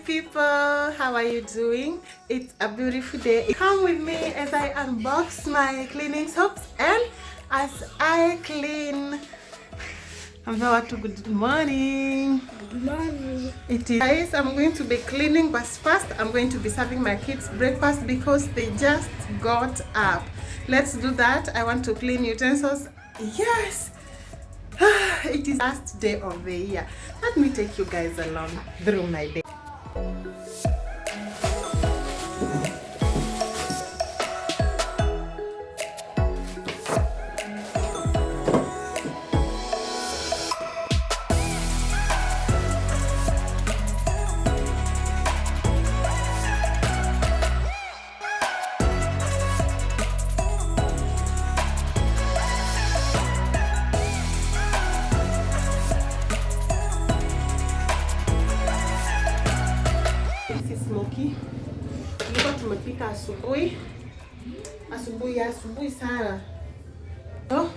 people, how are you doing? It's a beautiful day. Come with me as I unbox my cleaning soaps and as I clean. Good morning. Good morning. It is guys, I'm going to be cleaning, but first I'm going to be serving my kids breakfast because they just got up. Let's do that. I want to clean utensils. Yes. It is last day of the year. Let me take you guys along through my day. Tulikuwa tumepika asubuhi sana. So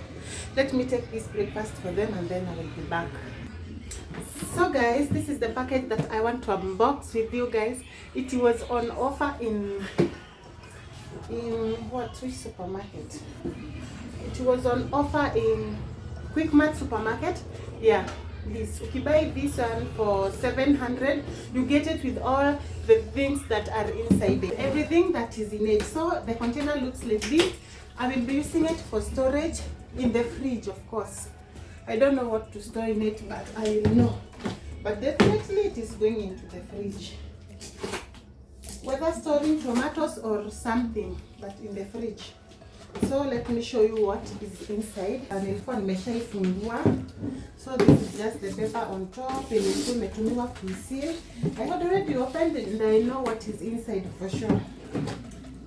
let me take this breakfast for them and then I will be back. So guys, this is the package that I want to unbox with you guys. It was on offer in which supermarket? It was on offer in Quickmart supermarket. Yeah. This, if you buy this one for 700, you get it with all the things that are inside it, everything that is in it. So the container looks like this. I will be using it for storage in the fridge, of course. I don't know what to store in it, but I will know. But definitely it is going into the fridge, whether storing tomatoes or something, but in the fridge. So let me show you what is inside. And so this is just the paper on top. I had already opened it and I know what is inside for sure.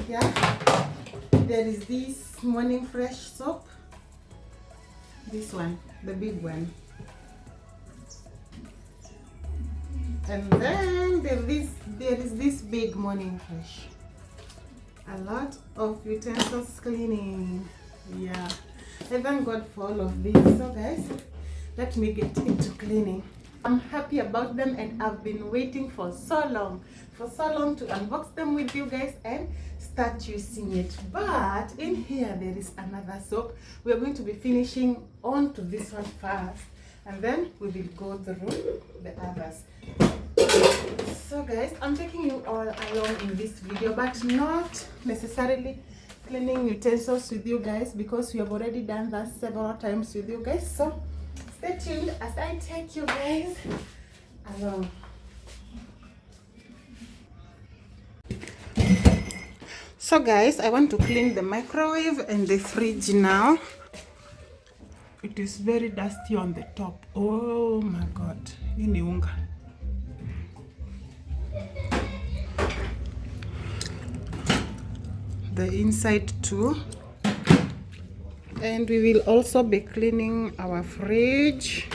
Yeah, there is this morning fresh soap. This one, the big one. And then there is this big morning fresh. A lot of utensils cleaning. Yeah, I thank God for all of this. So guys, let me get into cleaning. I'm happy about them and I've been waiting for so long to unbox them with you guys and start using it. But in here there is another soap. We are going to be finishing on to this one first and then we will go through the others. So guys, I'm taking you all along in this video, but not necessarily cleaning utensils with you guys because we have already done that several times with you guys. So stay tuned as I take you guys along. So guys, I want to clean the microwave and the fridge now. It is very dusty on the top. Oh my god, ini unga. The inside too, and we will also be cleaning our fridge.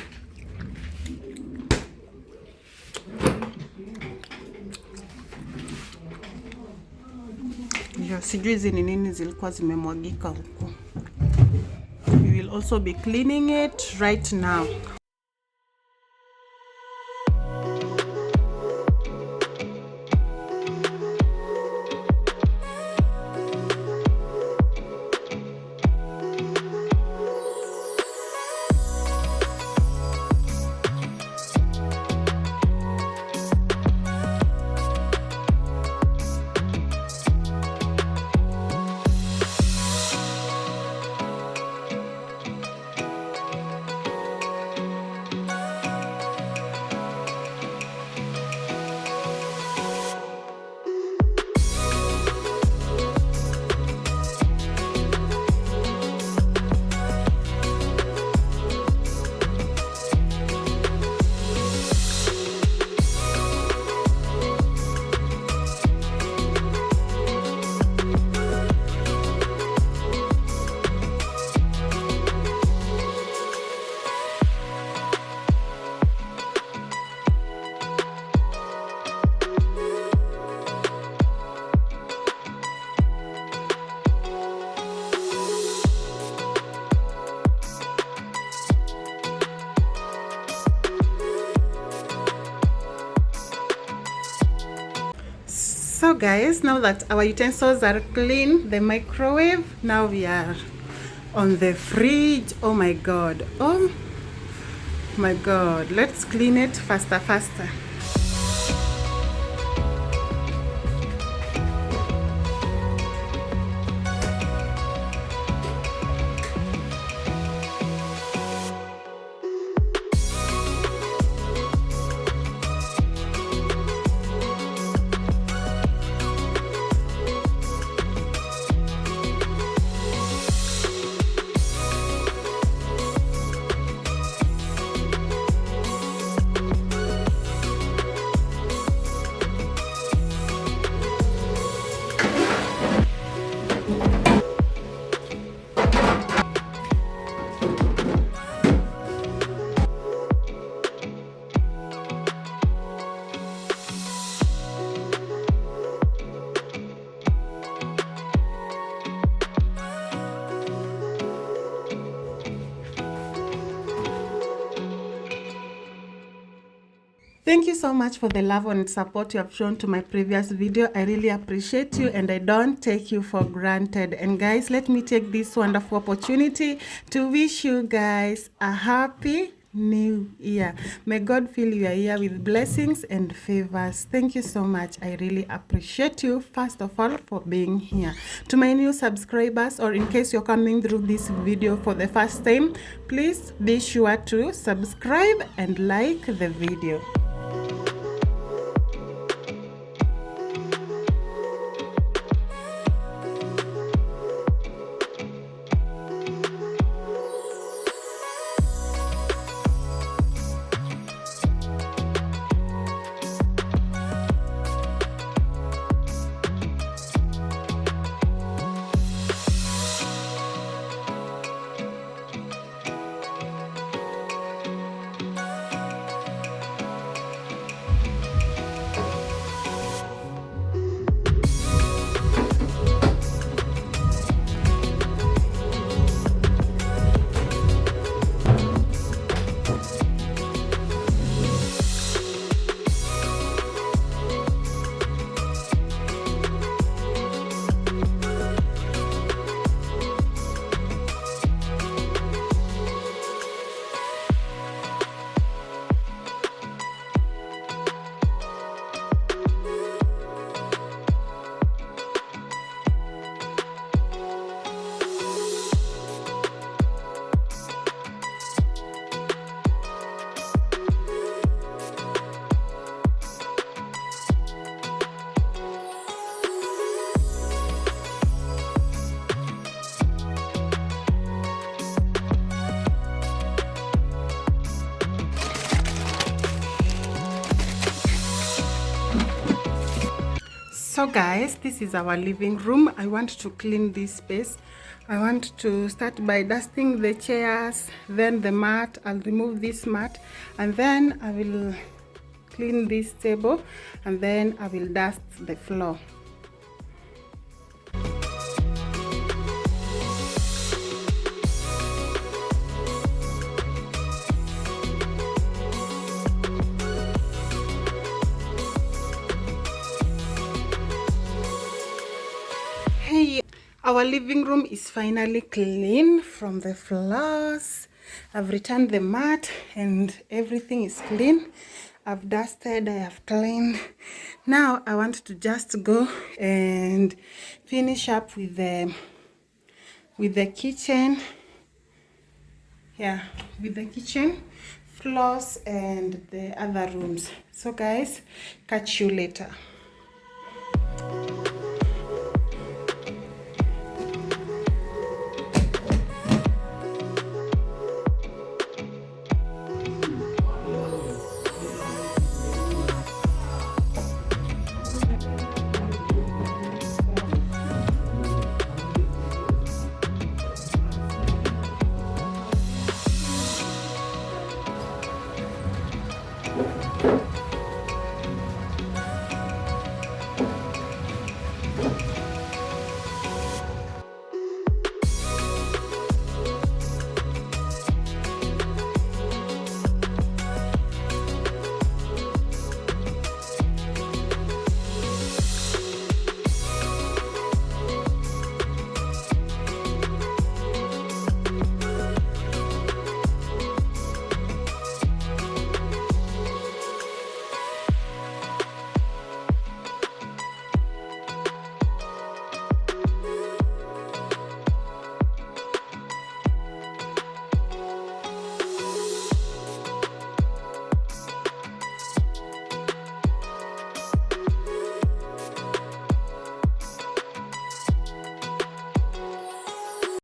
Yeah, sijui hizi ni nini zilikuwa zimemwagika huko. We will also be cleaning it right now. So guys, now that our utensils are clean, the microwave, now we are on the fridge. Oh my god, oh my god, let's clean it faster. Thank you so much for the love and support you have shown to my previous video. I really appreciate you and I don't take you for granted. And guys, let me take this wonderful opportunity to wish you guys a happy New Year. May God fill your year with blessings and favors. Thank you so much. I really appreciate you, first of all, for being here. To my new subscribers, or in case you're coming through this video for the first time, please be sure to subscribe and like the video. So guys, this is our living room. I want to clean this space. I want to start by dusting the chairs, then the mat. I'll remove this mat and then I will clean this table and then I will dust the floor. Hey, our living room is finally clean from the floors. I've returned the mat and everything is clean. I've dusted, I have cleaned. Now I want to just go and finish up with the kitchen. Yeah, with the kitchen, floors and the other rooms. So guys, catch you later.